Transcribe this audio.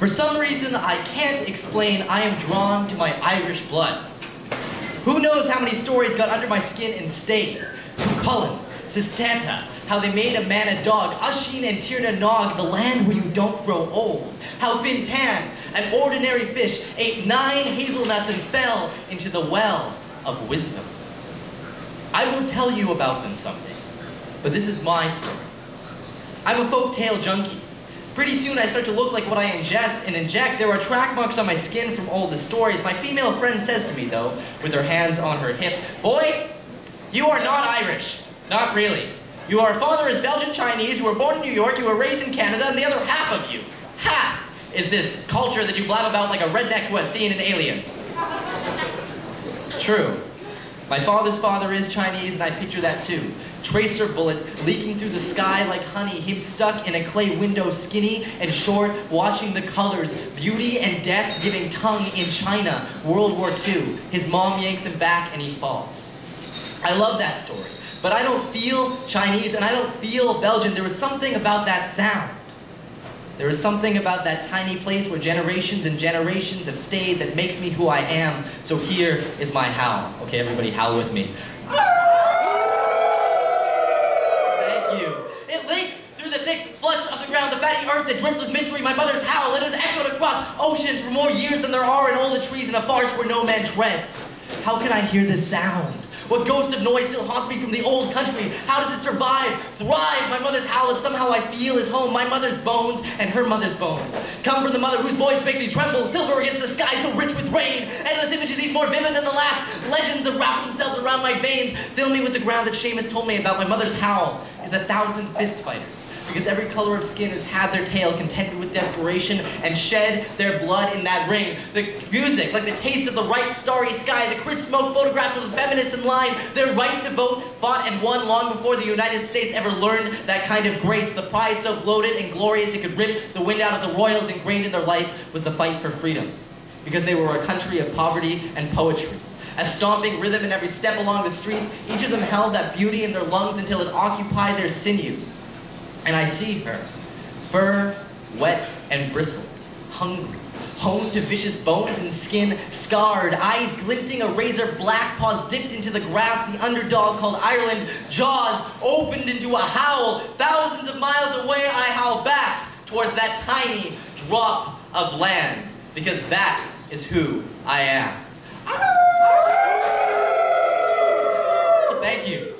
For some reason I can't explain, I am drawn to my Irish blood. Who knows how many stories got under my skin and stayed? Cuchulainn, Sistanta, how they made a man a dog, Uiscin and Tirna Nog, the land where you don't grow old. How Vintan, an ordinary fish, ate 9 hazelnuts and fell into the well of wisdom. I will tell you about them someday, but this is my story. I'm a folktale junkie. Pretty soon I start to look like what I ingest and inject. There are track marks on my skin from all the stories. My female friend says to me, though, with her hands on her hips, "Boy, you are not Irish. Not really. Your father is Belgian Chinese, you were born in New York, you were raised in Canada, and the other half of you, half, is this culture that you blab about like a redneck who has seen an alien." True. My father's father is Chinese, and I picture that too. Tracer bullets leaking through the sky like honey, him stuck in a clay window, skinny and short, watching the colors, beauty and death giving tongue in China, World War II. His mom yanks him back and he falls. I love that story, but I don't feel Chinese and I don't feel Belgian. There was something about that sound. There is something about that tiny place where generations and generations have stayed that makes me who I am. So here is my howl. Okay, everybody howl with me. Thank you. It links through the thick flesh of the ground, the fatty earth that drips with mystery. My mother's howl, it has echoed across oceans for more years than there are in all the trees in a forest where no man treads. How can I hear this sound? What ghost of noise still haunts me from the old country? How does it survive, thrive? My mother's howl, that somehow I feel is home. My mother's bones and her mother's bones come from the mother whose voice makes me tremble. Silver against the sky, so rich with rain. Endless images, each more vivid than the last. Legends that wrap themselves around my veins. Fill me with the ground that Seamus told me about. My mother's howl is 1,000 fist fighters. Because every color of skin has had their tale contended with desperation and shed their blood in that ring. The music, like the taste of the ripe starry sky, the crisp smoke photographs of the feminists in line, their right to vote, fought and won long before the United States ever learned that kind of grace. The pride so bloated and glorious it could rip the wind out of the royals ingrained in their life was the fight for freedom. Because they were a country of poverty and poetry. A stomping rhythm in every step along the streets, each of them held that beauty in their lungs until it occupied their sinew. And I see her, fur, wet and bristled, hungry, honed to vicious bones and skin, scarred, eyes glinting a razor black, paws dipped into the grass, the underdog called Ireland, jaws opened into a howl. Thousands of miles away I howl back towards that tiny drop of land, because that is who I am. Thank you.